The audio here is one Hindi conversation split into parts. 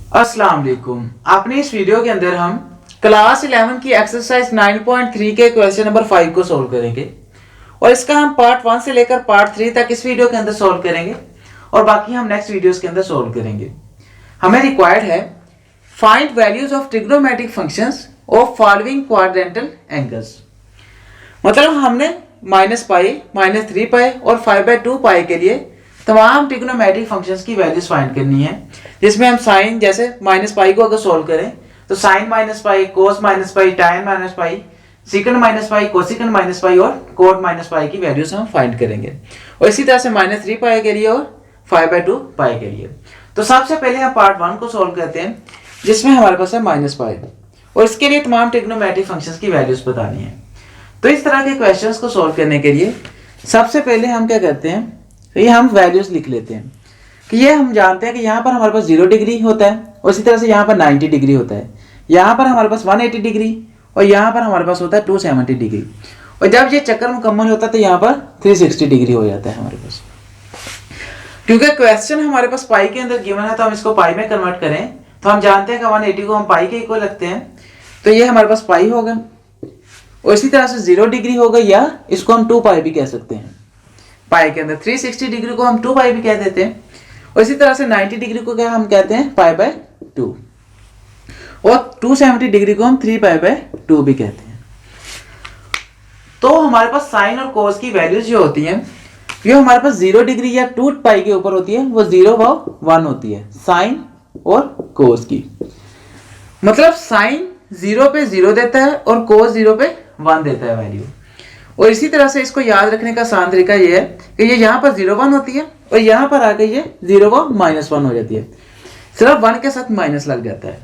अस्सलाम वालेकुम। अपने इस वीडियो के अंदर हम क्लास 11 की एक्सरसाइज 9.3 के क्वेश्चन नंबर 5 को सोल्व करेंगे और इसका हम पार्ट 1 से लेकर पार्ट 3 तक इस वीडियो के अंदर सोल्व करेंगे और बाकी हम नेक्स्ट वीडियोस के अंदर सोल्व करेंगे। हमें रिक्वायर्ड है find values of trigonometric functions of following quadrantal angles. मतलब हमने -पाई, -3 पाई और 5/2 पाई के लिए तमाम ट्रिग्नोमेट्रिक फंक्शंस की वैल्यूज फाइंड करनी है, जिसमें हम साइन जैसे -पाई को अगर सोल्व करें तो साइन -पाई, कोस -पाई, tan -पाई, सिकन -पाई, कोसिकन -पाई और कोट -पाई की वैल्यूज हम फाइंड करेंगे और इसी तरह से -3 पाई के लिए और 5/2 पाई के लिए। तो सबसे पहले हम पार्ट 1 को सोल्व करते हैं, जिसमें हमारे पास है -पाई और इसके लिए तमाम ट्रिग्नोमेट्रिक फंक्शंस की वैल्यूज बतानी है। तो इस तरह के क्वेश्चंस को सोल्व करने के लिए सबसे पहले हम क्या करते हैं, ये हम वैल्यूज लिख लेते हैं कि ये हम जानते हैं कि यहाँ पर हमारे पास 0 डिग्री होता है और इसी तरह से यहाँ पर 90 डिग्री होता है, यहाँ पर हमारे पास 180 डिग्री और यहाँ पर हमारे पास होता है 270 डिग्री और जब ये चक्कर मुकम्मल होता है तो यहाँ पर 360 डिग्री हो जाता है हमारे पास। क्योंकि क्वेश्चन हमारे पास पाई के अंदर गिवन है तो हम इसको पाई में कन्वर्ट करें तो हम जानते हैं कि 180 को हम पाई के इक्वल रखते हैं, तो ये हमारे पास पाई होगा और इसी तरह से 0 डिग्री होगा या इसको हम 2 पाई भी कह सकते हैं। पाई के अंदर 360 डिग्री को हम 2 पाई भी कह देते हैं और इसी तरह से 90 डिग्री को क्या हम कहते हैं पाई/2 और 270 डिग्री को हम 3 पाई/2 भी कहते हैं। तो हमारे पास साइन और कोस की वैल्यूज जो होती हैं ये हमारे पास 0 डिग्री या 2 पाई के ऊपर होती है, वो 0 व 1 होती है साइन और कोस की। मतलब साइन 0 पे 0 देता है और कोस 0 पे 1 देता है वैल्यू। और इसी तरह से इसको याद रखने का आसान तरीका ये है कि ये यहाँ पर 0 1 होती है और यहाँ पर आकर ये 0 व -1 हो जाती है, सिर्फ 1 के साथ माइनस लग जाता है।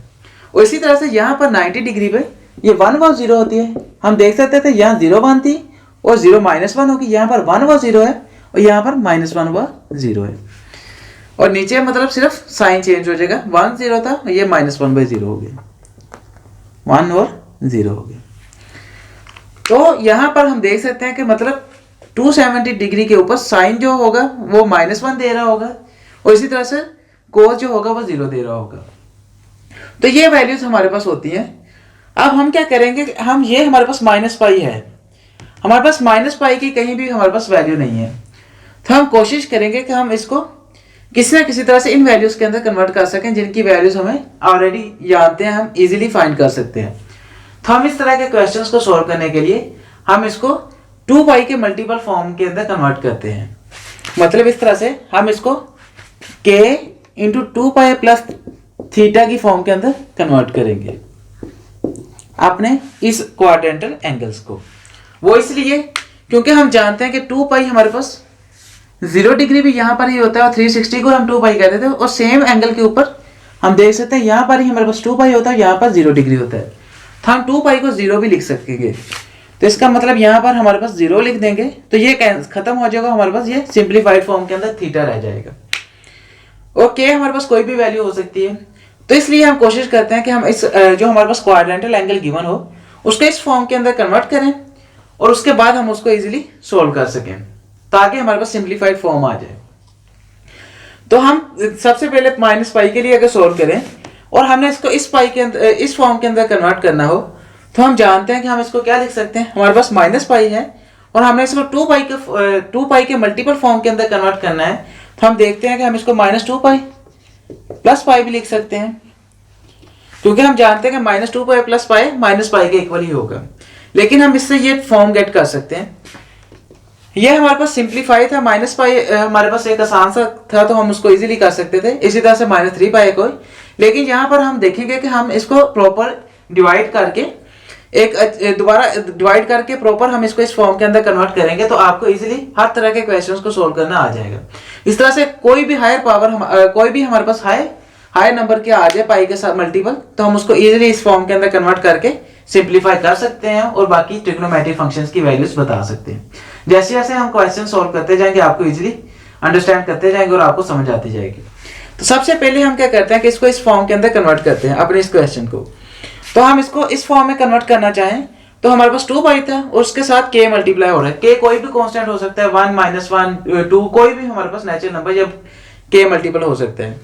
और इसी तरह से यहाँ पर 90 डिग्री पे ये 1 व 0 होती है, हम देख सकते थे यहाँ 0 1 थी और 0 -1 होगी, यहाँ पर 1 व 0 है और यहाँ पर -1 व 0 है और नीचे मतलब सिर्फ साइन चेंज हो जाएगा, 1 0 था ये -1/0 हो गया, 1 और 0 हो गया। तो यहाँ पर हम देख सकते हैं कि मतलब 270 डिग्री के ऊपर साइन जो होगा वो -1 दे रहा होगा और इसी तरह से कोस जो होगा वो 0 दे रहा होगा। तो ये वैल्यूज हमारे पास होती हैं। अब हम क्या करेंगे, हम ये हमारे पास -पाई है, हमारे पास -पाई की कहीं भी हमारे पास वैल्यू नहीं है, तो हम कोशिश करेंगे कि हम इसको किसी ना किसी तरह से इन वैल्यूज के अंदर कन्वर्ट कर सकें जिनकी वैल्यूज हमें ऑलरेडी जानते हैं, हम इजीली फाइंड कर सकते हैं। तो हम इस तरह के क्वेश्चंस को सोल्व करने के लिए हम इसको 2 पाई के मल्टीपल फॉर्म के अंदर कन्वर्ट करते हैं। मतलब इस तरह से हम इसको k × 2 पाई प्लस थीटा की फॉर्म के अंदर कन्वर्ट करेंगे अपने इस क्वाड्रेंटल एंगल्स को। वो इसलिए क्योंकि हम जानते हैं कि 2 पाई हमारे पास 0 डिग्री भी यहाँ पर ही होता है और 360 को हम 2 पाई कहते थे और सेम एंगल के ऊपर हम देख सकते हैं यहाँ पर ही हमारे पास 2 पाई होता है, यहाँ पर 0 डिग्री होता है, तो हम 2 पाई को 0 भी लिख सकेंगे। तो इसका मतलब यहाँ पर हमारे पास 0 लिख देंगे तो ये खत्म हो जाएगा, हमारे पास ये सिंप्लीफाइड फॉर्म के अंदर थीटा रह जाएगा और k हमारे पास कोई भी वैल्यू हो सकती है। तो इसलिए हम कोशिश करते हैं कि हम इस जो हमारे पास क्वाड्रेंटल एंगल गिवन हो उसको इस फॉर्म के अंदर कन्वर्ट करें और उसके बाद हम उसको इजीली सोल्व कर सकें ताकि हमारे पास सिंप्लीफाइड फॉर्म आ जाए। तो हम सबसे पहले -पाई के लिए अगर सोल्व करें और हमने इसको इस पाई के अंदर इस फॉर्म के अंदर कन्वर्ट करना हो तो हम जानते हैं कि हम इसको क्या लिख सकते हैं, हमारे पास -पाई है और हमने इसको 2 पाई के मल्टीपल फॉर्म के अंदर कन्वर्ट करना है, तो हम देखते हैं कि हम इसको -2 पाई प्लस पाई भी लिख सकते हैं क्योंकि हम जानते हैं कि -2 पाई प्लस पाई -पाई के इक्वल ही होगा। लेकिन हम इससे ये फॉर्म गेट कर सकते हैं, ये हमारे पास सिंप्लीफाई था, -पाई हमारे पास एक आसान सा था तो हम उसको इजीली कर सकते थे, इसी तरह से -3 पाई को। लेकिन यहाँ पर हम देखेंगे कि हम इसको प्रॉपर डिवाइड करके दोबारा डिवाइड करके प्रॉपर हम इसको इस फॉर्म के अंदर कन्वर्ट करेंगे तो आपको इजीली हर तरह के क्वेश्चंस को सोल्व करना आ जाएगा। इस तरह से कोई भी हायर पावर कोई भी हमारे पास हाई नंबर के आ जाए पाई के साथ मल्टीपल तो हम उसको इजीली इस फॉर्म के अंदर कन्वर्ट करके सिंप्लीफाई कर सकते हैं और बाकी ट्रिग्नोमेट्रिक फंक्शंस की वैल्यूज बता सकते हैं। जैसे जैसे हम क्वेश्चन सोल्व करते जाएंगे आपको इजीली अंडरस्टैंड करते जाएंगे और आपको समझ आती जाएगी। तो सबसे पहले हम क्या करते हैं कि इसको इस फॉर्म के अंदर कन्वर्ट करते हैं अपने इस क्वेश्चन को। तो हम इसको इस फॉर्म में कन्वर्ट करना चाहें तो हमारे पास 2 पाई था और उसके साथ k मल्टीप्लाई हो रहा है, k कोई भी कांस्टेंट हो सकता है, 1 -1 2 कोई भी हमारे पास नेचुरल नंबर जब k मल्टीपल हो सकता है।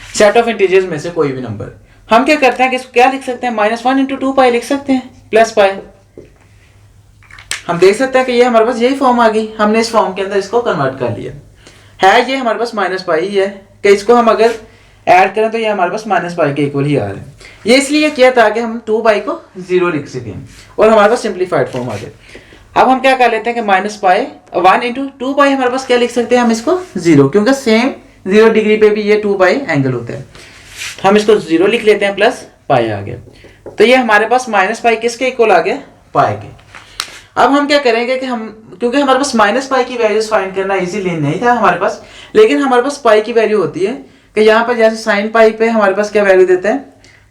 सेट ऑफ इंटीजर्स में से कोई भी नंबर। हम क्या करते हैं कि इसको क्या लिख सकते हैं, -1 × 2 पाई लिख सकते हैं प्लस पाई। हम देख सकते हैं कि ये हमारे पास यही फॉर्म आ गई, हमने इस फॉर्म के अंदर इसको कन्वर्ट कर लिया है। ये हमारे पास माइनस पाई ही है कि इसको हम अगर ऐड करें तो ये हमारे पास माइनस पाई के इक्वल ही आ रहा है। ये इसलिए किया ताकि हम 2 पाई को 0 लिख सकें और हमारे पास सिंप्लीफाइड फॉर्म आ जाए। अब हम क्या कर लेते हैं कि -1 × 2 पाई हमारे पास क्या लिख सकते हैं हम इसको 0, क्योंकि सेम 0 डिग्री पे भी ये 2 पाई एंगल होता है। हम इसको 0 लिख लेते हैं प्लस पाई आ गया। तो ये हमारे पास माइनस पाई किसके इक्वल आ गया, पाई के। अब हम क्या करेंगे कि हम, क्योंकि हमारे पास माइनस पाई की वैल्यूज फाइंड करना इजीली नहीं था हमारे पास, लेकिन हमारे पास पाई की वैल्यू होती है कि यहाँ पर जैसे साइन पाई पे हमारे पास क्या वैल्यू देता है,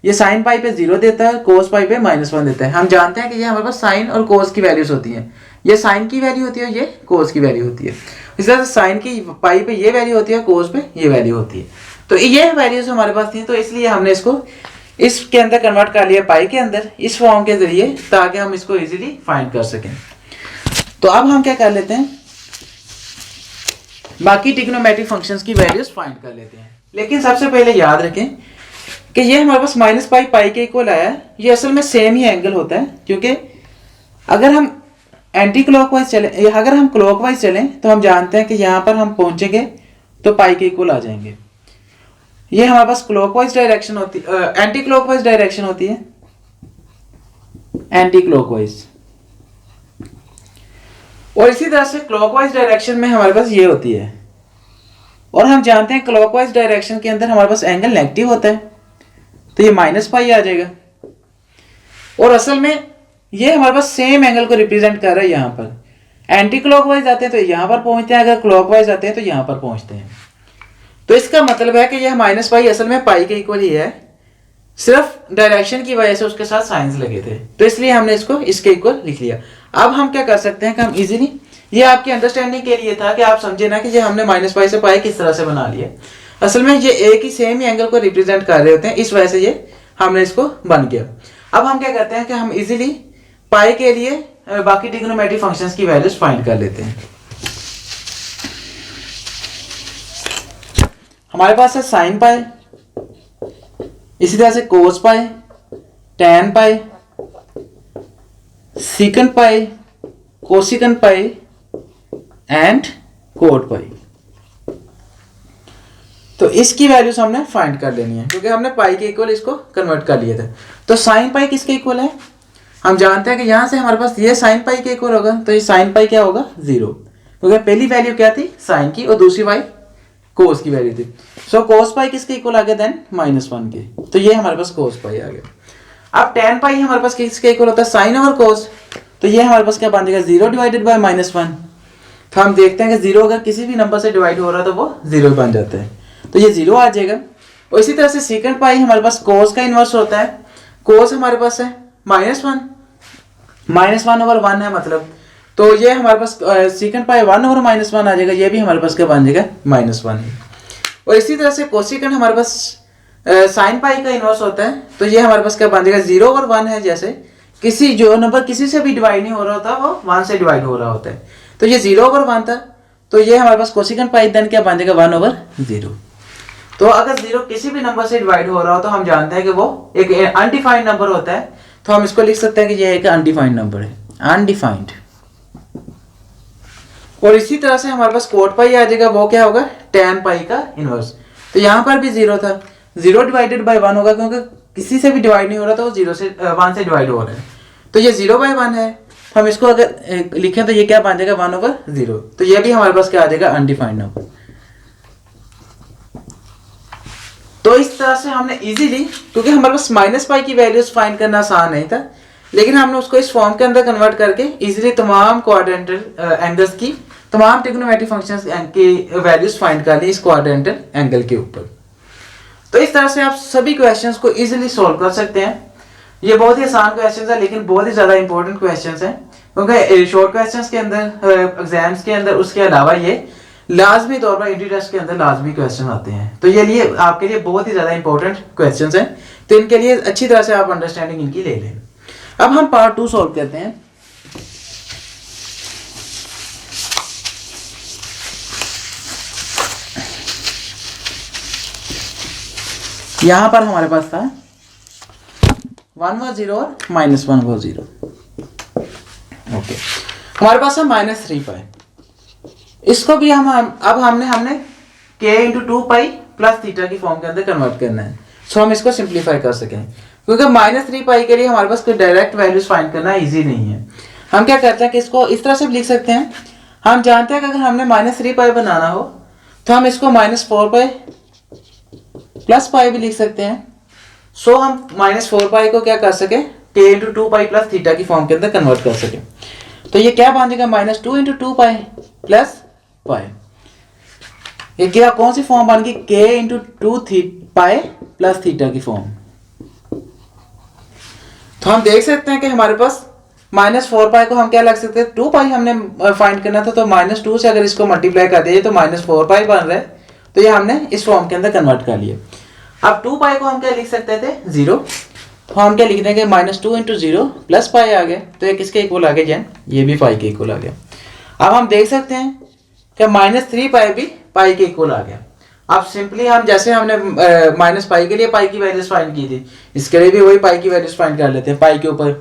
ये साइन पाई पे 0 देता है, कोस पाई पे -1 देता है। हम जानते हैं कि ये हमारे पास साइन और कोस की वैल्यूज होती हैं, ये साइन की वैल्यू होती है, ये कोस की वैल्यू होती है। इस तरह से साइन की पाई पे ये वैल्यू होती है, कोस पे ये वैल्यू होती है। तो ये वैल्यूज हमारे पास थी, तो इसलिए हमने इसको इसके अंदर कन्वर्ट कर लिया पाई के अंदर इस फॉर्म के जरिए, ताकि हम इसको इजीली फाइंड कर सकें। तो अब हम क्या कर लेते हैं, बाकी ट्रिग्नोमेट्रिक फंक्शंस की वैल्यूज फाइंड कर लेते हैं। लेकिन सबसे पहले याद रखें कि ये हमारे पास माइनस पाई पाई के इक्वल आया है, ये असल में सेम ही एंगल होता है, क्योंकि अगर हम एंटी क्लॉकवाइज चलें, अगर हम क्लॉकवाइज चलें तो हम जानते हैं कि यहाँ पर हम पहुंचेंगे तो पाई के इक्वल आ जाएंगे। ये हमारे पास क्लॉकवाइज डायरेक्शन होती है, एंटी क्लॉकवाइज डायरेक्शन होती है, एंटी क्लॉकवाइज। और इसी तरह से क्लॉकवाइज डायरेक्शन में हमारे पास ये होती है, और हम जानते हैं क्लॉकवाइज डायरेक्शन के अंदर हमारे पास एंगल नेगेटिव होता है, तो ये माइनस पाई आ जाएगा। और असल में ये हमारे पास सेम एंगल को रिप्रेजेंट कर रहा है। यहाँ पर एंटी क्लॉकवाइज आते हैं तो यहाँ पर पहुंचते हैं, अगर क्लॉकवाइज आते हैं तो यहाँ पर पहुंचते हैं। तो इसका मतलब है कि यह माइनस पाई असल में पाई के इक्वल ही है, सिर्फ डायरेक्शन की वजह से उसके साथ साइंस लगे थे, तो इसलिए हमने इसको इसके इक्वल लिख लिया। अब हम क्या कर सकते हैं कि हम इजीली, ये आपकी अंडरस्टैंडिंग के लिए था कि आप समझे ना कि ये हमने माइनस पाई से पाई किस तरह से बना लिया। असल में ये एक ही सेम ही एंगल को रिप्रेजेंट कर रहे होते हैं, इस वजह से ये हमने इसको बन गया। अब हम क्या करते हैं कि हम इजीली पाई के लिए बाकी ट्रिग्नोमेट्रिक फंक्शंस की वैल्यूज फाइंड कर लेते हैं। हमारे पास है साइन पाई, इसी तरह से cos pi, tan pi, secant pi, cosecant pi and cot pi. तो इसकी वैल्यूज हमने फाइंड कर लेनी है, क्योंकि हमने पाई के इक्वल इसको कन्वर्ट कर लिया था। तो साइन पाई किसके इक्वल है, हम जानते हैं कि यहां से हमारे पास ये साइन पाई के इक्वल होगा, तो ये साइन पाई क्या होगा 0, क्योंकि पहली वैल्यू क्या थी साइन की और दूसरी पाई कोस की वैल्यू थी। सो कोस पाई किसके इक्वल आ गया देन -1 के, तो ये हमारे पास कोस पाई आ गया। अब टैन पाई हमारे पास किसके इक्वल होता है, साइन ओवर कोस, तो ये हमारे पास क्या बन जाएगा 0 डिवाइडेड बाय -1। तो हम देखते हैं कि 0 अगर किसी भी नंबर से डिवाइड हो रहा है तो वो 0 बन जाता है, तो ये 0 आ जाएगा। और इसी तरह से सेकंड पाई हमारे पास कोस का इनवर्स होता है, कोस हमारे पास है -1, -1/1 है मतलब, तो ये हमारे पास सेकंड पाई 1/-1 आ जाएगा, ये भी हमारे पास क्या बन जाएगा -1 है। और इसी तरह से कोसिकंट हमारे पास साइन पाई का इनवर्स होता है, तो ये हमारे पास क्या बन जाएगा 0/1 है, जैसे किसी जो नंबर किसी से भी डिवाइड नहीं हो रहा होता वो 1 से डिवाइड हो रहा होता है, तो ये 0/1 था, तो ये हमारे पास कोसिकंट पाई देन क्या बन जाएगा 1/0। तो अगर 0 किसी भी नंबर से डिवाइड हो रहा हो तो हम जानते हैं कि वो एक अनडिफाइंड नंबर होता है, तो हम इसको लिख सकते हैं कि ये एक अनडिफाइंड नंबर है, अनडिफाइंड। और इसी तरह से हमारे पास कोट पाई आ जाएगा, वो क्या होगा टैन पाई का इनवर्स। तो यहाँ पर भी 0 था, 0 डिवाइडेड बाय 1 होगा, क्योंकि किसी से भी डिवाइड नहीं हो रहा तो वो 1 से डिवाइड हो रहा है, तो ये 0/1 है। हम इसको अगर लिखें तो ये क्या बन जाएगा 1/0, तो ये भी हमारे पास क्या आ जाएगा अनडिफाइंड नंबर। तो इस तरह से हमने इजीली, क्योंकि हमारे पास माइनस पाई की वैल्यूज फाइंड करना आसान नहीं था, लेकिन हमने उसको इस फॉर्म के अंदर कन्वर्ट करके इजीली तमाम क्वाड्रेंटल एंगल्स की, तमाम ट्रिग्नोमेट्रिक फंक्शंस की वैल्यूज फाइंड कर ली इस क्वाड्रेंटल एंगल के ऊपर। तो इस तरह से आप सभी क्वेश्चंस को इजीली सॉल्व कर सकते हैं। ये बहुत ही आसान क्वेश्चंस है, लेकिन बहुत ही ज्यादा इंपॉर्टेंट क्वेश्चंस हैं, क्योंकि शॉर्ट क्वेश्चंस के अंदर एग्जाम्स के अंदर उसके अलावा ये लाजमी तौर पर इंट्री टेस्ट के अंदर लाजमी क्वेश्चन आते हैं, तो ये लिए आपके लिए बहुत ही ज्यादा इंपॉर्टेंट क्वेश्चंस हैं, तो इनके लिए अच्छी तरह से आप अंडरस्टैंडिंग इनकी ले लें। अब हम पार्ट 2 सॉल्व करते हैं। यहाँ पर हमारे पास था 1 was 0 और -1 was 0। ओके, हमारे पास है -3 पाई। इसको भी हम अब हमने k into 2 pi plus theta की फॉर्म के अंदर कन्वर्ट करना है, सो हम इसको सिंप्लीफाई कर सकें। क्योंकि -3 पाई के लिए हमारे पास कोई डायरेक्ट वैल्यूज फाइंड करना इजी नहीं है। हम क्या करते हैं कि इसको इस तरह से भी लिख सकते हैं। हम जानते हैं कि अगर हमने -3 पाई बनाना हो तो हम इसको -4 पाई प्लस पाई भी लिख सकते हैं। सो हम -4 पाई को क्या कर सके, k into 2 pi plus theta की फॉर्म के अंदर कन्वर्ट कर सके। तो ये क्या बन जाएगा, -2 इंटू 2 पाई प्लस पाई। ये क्या कौन सी फॉर्म बन गई, k into 2 pi plus theta की फॉर्म। तो हम देख सकते हैं कि हमारे पास -4 पाई को हम क्या लग सकते हैं, 2 पाई हमने फाइंड करना था, तो -2 से अगर इसको मल्टीप्लाई कर दिए तो -4 पाई बन रहा है। तो ये हमने इस फॉर्म के अंदर कन्वर्ट कर लिया। अब 2 पाई को हम क्या लिख सकते थे, 0। तो हम क्या लिख देंगे, -2 इंटू 0 प्लस पाई आ गया। तो ये किसके इक्वल आ गया जैन, ये भी पाई के इक्वल आ गया। अब हम देख सकते हैं कि -3 पाई भी पाई के इक्वल आ गया। अब सिंपली हम जैसे हमने माइनस पाई के लिए पाई की वैल्यूज फाइंड की थी, इसके लिए भी वही पाई की वैल्यूज फाइंड कर लेते हैं पाई के ऊपर।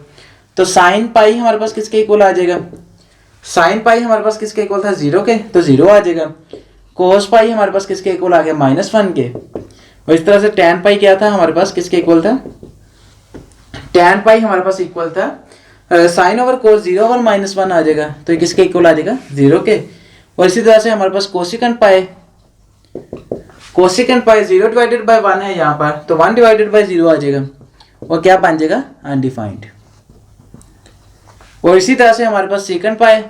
तो साइन पाई हमारे पास किसके इक्वल आ जाएगा, साइन पाई हमारे पास किसके इक्वल था, 0 के, तो 0 आ जाएगा। कोस पाई हमारे पास किसके इक्वल आ गया, -1 के। और इस तरह से टैन पाई क्या था हमारे पास, किसके इक्वल था, टैन पाई हमारे पास इक्वल था साइन ओवर कोस 0 ओवर -1 आ जाएगा। तो ये किसके इक्वल आ जाएगा, 0 के। और इसी तरह से हमारे पास कोसिकेंट पाई 0 डिवाइडेड बाय 1 है यहाँ पर, तो 1 डिवाइडेड बाय 0 आ जाएगा। और क्या बन जाएगा, अनडिफाइंड। और इसी तरह से हमारे पास सेकंड पाई,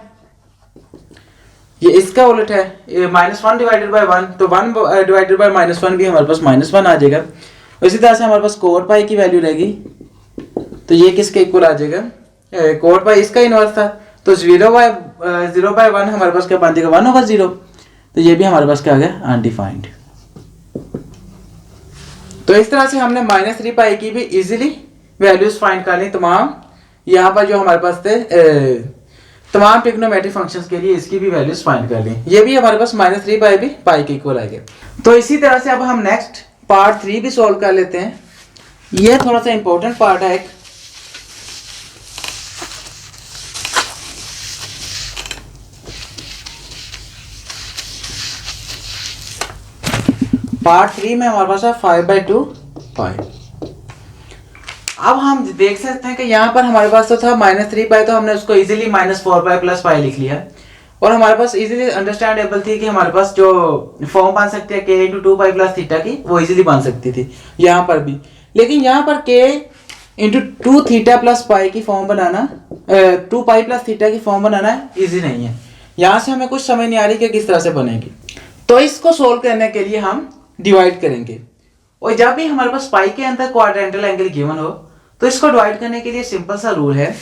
ये इसका उलट है, ये -1 डिवाइडेड बाय 1, तो 1 डिवाइडेड बाय -1 भी हमारे पास -1 आ जाएगा। और इसी तरह से हमारे पास कोट पाई की वैल्यू रहेगी, तो ये किसके इक्वल आ जाएगा, कोट पाई इसका इनवर्स था, तो 0 बाय 1 हमारे पास क्या बन जाएगा, 1 ओवर 0। तो ये भी हमारे पास क्या आ गया, अनडिफाइंड। तो इस तरह से हमने -3 पाई की भी इजीली वैल्यूज फाइंड कर ली तमाम। यहाँ पर जो हमारे पास थे तमाम ट्रिग्नोमेट्रिक फंक्शंस के लिए इसकी भी वैल्यूज फाइंड कर ली। ये भी हमारे पास -3 पाई भी पाई के इक्वल आ गया। तो इसी तरह से अब हम नेक्स्ट पार्ट 3 भी सॉल्व कर लेते हैं। ये थोड़ा सा इंपॉर्टेंट पार्ट है एक। पार्ट 3 में हमारे पास है 5/2 पाई। अब हम देख सकते हैं कि यहाँ पर हमारे पास तो था -3 पाई, तो हमने उसको इजीली -4 पाई प्लस पाई लिख लिया। और हमारे पास इजीली अंडरस्टैंडेबल थी कि हमारे पास जो फॉर्म बन सकती है k into 2 pi plus theta की, वो इजीली बन सकती थी यहाँ पर भी। लेकिन यहाँ पर k into 2 theta plus pi की फॉर्म बनाना, 2 पाई प्लस थीटा की फॉर्म बनाना ईजी नहीं है। यहाँ से हमें कुछ समझ नहीं आ रही कि किस तरह से बनेगी। तो इसको सोल्व करने के लिए हम डिवाइड करेंगे। और जब भी हमारे पास पाई के अंदर क्वाड्रेंटल एंगल गिवन हो, तो इसको डिवाइड करने के लिए सिंपल सा रूल है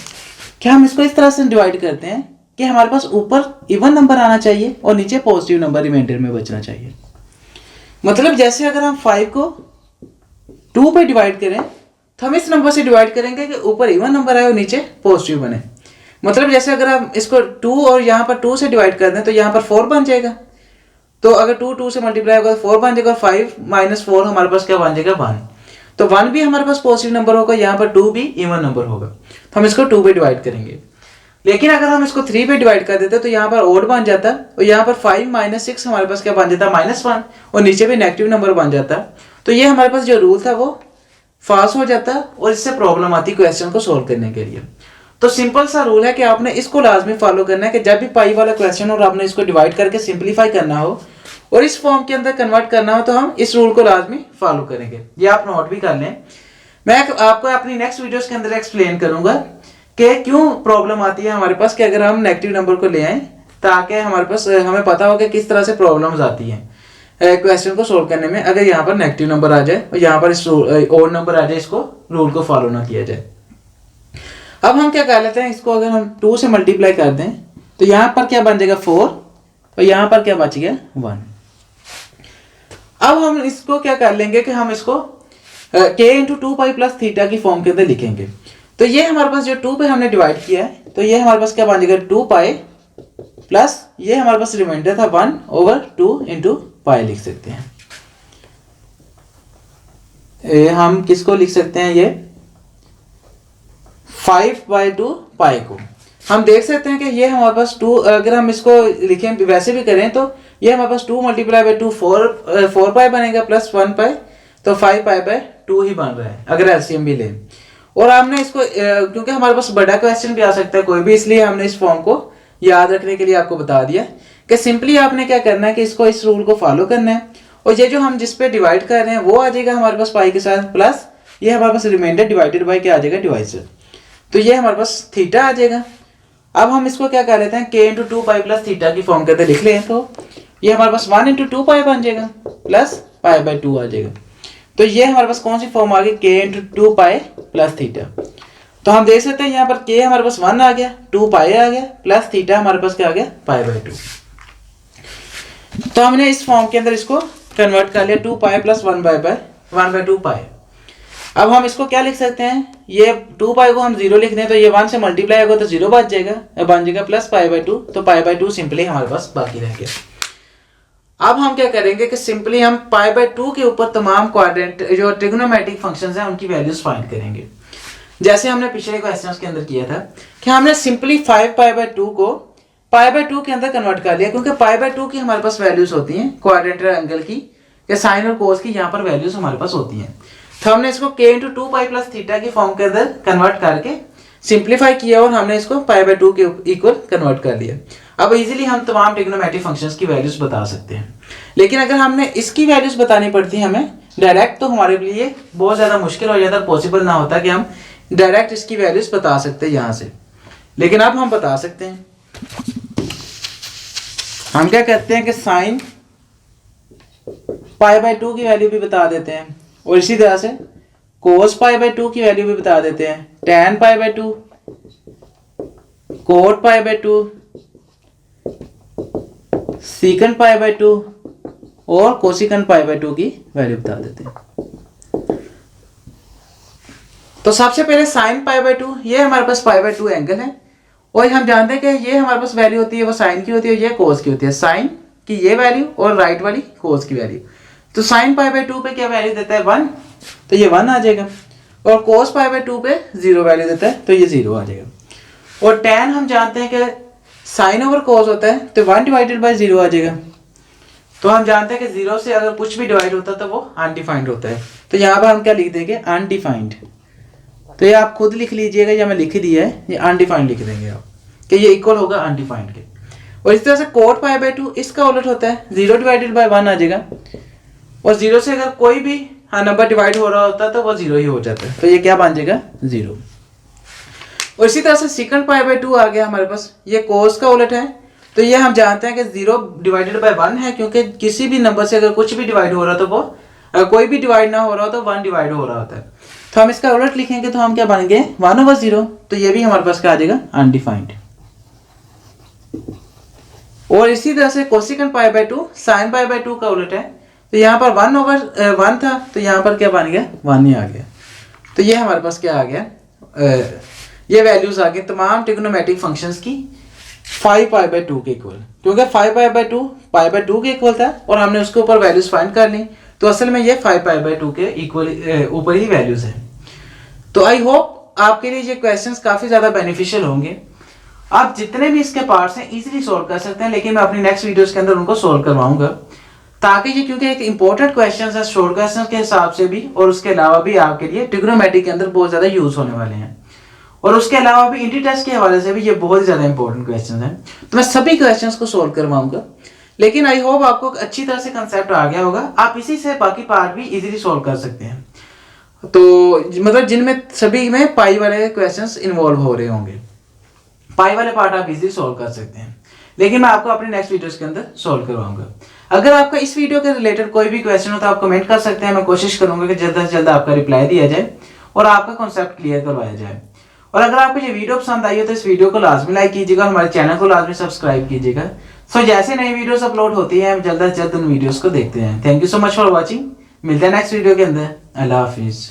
कि हम इसको इस तरह से डिवाइड करते हैं कि हमारे पास ऊपर इवन नंबर आना चाहिए और नीचे पॉजिटिव नंबर रिमाइंडर में बचना चाहिए। मतलब जैसे अगर हम 5 को 2 पे डिवाइड करें, तो हम इस नंबर से डिवाइड करेंगे कि ऊपर इवन नंबर आए और नीचे पॉजिटिव बने। मतलब जैसे अगर हम इसको 2 और यहाँ पर 2 से डिवाइड कर दें, तो यहाँ पर 4 बन जाएगा। तो अगर 2 से मल्टीप्लाई होगा तो 4 बन जाएगा, 5 - 4 हमारे पास क्या बन जाएगा, 1। तो 1 भी हमारे पास पॉजिटिव नंबर होगा, यहाँ पर 2 भी इवन नंबर होगा, तो हम इसको 2 पे डिवाइड करेंगे। लेकिन अगर हम इसको 3 पे डिवाइड कर देते तो यहाँ पर ओड बन जाता, और यहाँ पर 5 - 6 हमारे पास क्या बन जाता, -1, और नीचे भी नेगेटिव नंबर बन जाता। तो ये हमारे पास जो रूल था वो फॉल्स हो जाता, और इससे प्रॉब्लम आती क्वेश्चन को सोल्व करने के लिए। तो सिंपल सा रूल है कि आपने इसको लाजमी फॉलो करना है कि जब भी पाई वाला क्वेश्चन और आपने इसको डिवाइड करके सिंप्लीफाई करना हो और इस फॉर्म के अंदर कन्वर्ट करना हो, तो हम इस रूल को लाजमी फॉलो करेंगे। ये आप नोट भी कर लें। मैं आपको अपनी नेक्स्ट वीडियोस के अंदर एक्सप्लेन करूंगा कि क्यों प्रॉब्लम आती है हमारे पास कि अगर हम नेगेटिव नंबर को ले आए, ताकि हमारे पास हमें पता हो कि किस तरह से प्रॉब्लम्स आती हैं क्वेश्चन को सोल्व करने में। अगर यहाँ पर नेगेटिव नंबर आ जाए और यहाँ पर इस ओड नंबर आ जाए, इसको रूल को फॉलो ना किया जाए। अब हम क्या कर लेते हैं, इसको अगर हम 2 से मल्टीप्लाई कर दें, तो यहाँ पर क्या बन जाएगा, 4, और यहाँ पर क्या बच गया, 1। अब हम इसको क्या कर लेंगे कि हम इसको k into 2 pi plus theta की फॉर्म के अंदर लिखेंगे। तो ये हमारे पास जो 2 पे हमने डिवाइड किया है, तो ये हमारे पास क्या बन जाएगा, 2 पाई प्लस ये हमारे पास रिमाइंडर था 1/2 इंटू पाई लिख सकते हैं। हम किसको लिख सकते हैं, ये 5/2 पाई को हम देख सकते हैं कि ये हमारे पास 2, अगर हम इसको लिखें वैसे भी करें तो ये हमारे पास 2 × 2 4 पाई बनेगा प्लस 1 पाई, तो 5π/2 ही बन रहा है अगर एलसीएम भी लें। और हमने इसको क्योंकि हमारे पास बड़ा क्वेश्चन भी आ सकता है कोई भी, इसलिए हमने इस फॉर्म को याद रखने के लिए आपको बता दिया कि सिंपली आपने क्या करना है कि इसको इस रूल को फॉलो करना है, और ये जो हम जिस पे डिवाइड कर रहे हैं वो आ जाएगा हमारे पास पाई के साथ, प्लस ये हमारे पास रिमाइंडर डिवाइडेड बाय क्या आ जाएगा, डिवाइजर, तो ये हमारे पास थीटा आ जाएगा। अब हम इसको क्या कर लेते हैं k × 2 पाई प्लस थीटा की फॉर्म करके लिख लें, तो ये हमारे पास 1 × 2 पाई बन जाएगा प्लस π/2 आ जाएगा। तो ये हमारे पास कौन सी फॉर्म आ गई, k × 2 पाई प्लस थीटा। तो हम देख सकते हैं यहाँ पर k हमारे पास 1 आ गया, 2 पाई आ गया, प्लस थीटा हमारे पास क्या आ गया, π/2। तो हमने इस फॉर्म के अंदर इसको कन्वर्ट कर लिया, 2 पाई प्लस 1/2 पाई। अब हम इसको क्या लिख सकते हैं, ये 2 पाई को हम 0 लिख दें तो ये 1 से मल्टीप्लाई होगा तो 0 बन जाएगा प्लस π/2, तो π/2 सिंपली हमारे पास बाकी रह गया। अब हम क्या करेंगे कि सिंपली हम π/2 के ऊपर तमाम क्वाड्रेंट जो ट्रिग्नोमेट्रिक फंक्शंस हैं उनकी वैल्यूज फाइंड करेंगे, जैसे हमने पिछले क्वेश्चंस के अंदर किया था कि हमने सिंपली 5π/2 को π/2 के अंदर कन्वर्ट कर लिया, क्योंकि π/2 की हमारे पास वैल्यूज होती हैं क्वाड्रेंटल एंगल की या साइन और कोस की, यहाँ पर वैल्यूज हमारे पास होती हैं। तो हमने इसको k × 2 पाई प्लस थीटा की फॉर्म के अंदर कन्वर्ट करके सिंप्लीफाई किया और हमने इसको π/2 के इक्वल कन्वर्ट कर लिया। अब इजीली हम तमाम ट्रिग्नोमेट्रिक फंक्शंस की वैल्यूज बता सकते हैं, लेकिन अगर हमने इसकी वैल्यूज बतानी पड़ती हमें डायरेक्ट तो हमारे लिए बहुत ज़्यादा मुश्किल हो जाता, पॉसिबल ना होता कि हम डायरेक्ट इसकी वैल्यूज बता सकते हैं यहाँ से, लेकिन अब हम बता सकते हैं। हम क्या कहते हैं कि साइन π/2 की वैल्यू भी बता देते हैं, और इसी तरह से cos π/2 की वैल्यू भी बता देते हैं, tan π/2, cot π/2, secant π/2 और cosecant π/2 की वैल्यू बता देते हैं। तो सबसे पहले sin π/2, ये हमारे पास π/2 एंगल है, और हम जानते हैं कि ये हमारे पास वैल्यू होती है वो साइन की होती है, ये कोस की होती है, साइन की ये वैल्यू और राइट वाली कोस की वैल्यू। तो sin π/2 पे क्या वैल्यू देता है 1, तो ये 1 आ जाएगा, और cos π/2 पे 0 वैल्यू देता है तो ये 0 आ जाएगा। और tan हम जानते हैं कि साइन ओवर कोस होता है, तो 1/0 आ जाएगा। तो हम जानते हैं कि 0 से अगर कुछ भी डिवाइड होता है तो वो अनडिफाइंड होता है, तो यहाँ पर हम क्या लिख देंगे, अनडिफाइंड। तो ये आप खुद लिख लीजिएगा या मैं लिख दिया है, ये अनडिफाइंड लिख देंगे आप कि ये इक्वल होगा अनडिफाइंड के। और इस तरह से cot π/2 इसका उलट होता है, 0/1 आ जाएगा, और 0 से अगर कोई भी नंबर डिवाइड हो रहा होता है तो वो 0 ही हो जाता है, तो ये क्या बन जाएगा 0। और इसी तरह से secant π/2 आ गया हमारे पास, ये cos का उलट है, तो ये हम जानते हैं कि 0/1 है, क्योंकि किसी भी नंबर से अगर कुछ भी डिवाइड हो रहा तो वो कोई भी डिवाइड ना हो रहा हो तो 1 डिवाइड हो रहा होता है। तो हम इसका उलट लिखेंगे तो हम क्या बनेंगे 1/0, तो ये भी हमारे पास क्या आ जाएगा अनडिफाइंड। और इसी तरह से कोसिकेंट π/2 साइन π/2 का उलट है, तो यहाँ पर 1/1 था, तो यहाँ पर क्या बन गया 1 ही आ गया। तो ये हमारे पास क्या आ गया, ये वैल्यूज आ गई तमाम ट्रिग्नोमेट्रिक फंक्शंस की 5π/2 के इक्वल, क्योंकि 5π/2 π/2 के इक्वल था और हमने उसके ऊपर वैल्यूज फाइंड कर ली, तो असल में ये 5π/2 के इक्वल ऊपर ही वैल्यूज है। तो आई होप आपके लिए ये क्वेश्चंस काफ़ी ज़्यादा बेनिफिशियल होंगे। आप जितने भी इसके पार्ट्स हैं इजीली सोल्व कर सकते हैं, लेकिन मैं अपनी नेक्स्ट वीडियोस के अंदर उनको सोल्व करवाऊंगा, ताकि ये क्योंकि एक इंपॉर्टेंट क्वेश्चन है शॉर्ट क्वेश्चन के हिसाब से भी, और उसके अलावा भी आपके लिए ट्रिग्नोमेट्री के अंदर बहुत ज़्यादा यूज होने वाले हैं, और उसके अलावा भी इंटी टेस्ट के हवाले से भी ये बहुत ही ज़्यादा इंपॉर्टेंट क्वेश्चन हैं। तो मैं सभी क्वेश्चन को सोल्व करवाऊंगा, लेकिन आई होप आपको अच्छी तरह से कंसेप्ट आ गया होगा। आप इसी से बाकी पार्ट भी इजीली सोल्व कर सकते हैं, तो मतलब जिनमें सभी में पाई वाले क्वेश्चंस इन्वॉल्व हो रहे होंगे, पाई वाले पार्ट आप इजीली सोल्व कर सकते हैं, लेकिन मैं आपको अपने नेक्स्ट वीडियोस के अंदर सोल्व करवाऊंगा। अगर आपका इस वीडियो के रिलेटेड कोई भी क्वेश्चन हो तो आप कमेंट कर सकते हैं, मैं कोशिश करूंगा कि जल्द से जल्द आपका रिप्लाई दिया जाए और आपका कॉन्सेप्ट क्लियर करवाया जाए। और अगर आपको ये वीडियो पसंद आई हो तो इस वीडियो को लाजमी लाइक कीजिएगा, हमारे चैनल को लाजमी सब्सक्राइब कीजिएगा। सो जैसे नई वीडियोस अपलोड होती हैं हम जल्द से जल्द उन वीडियोस को देखते हैं। Thank you so much for watching, मिलते हैं नेक्स्ट वीडियो के अंदर। अल्लाह हाफिज़।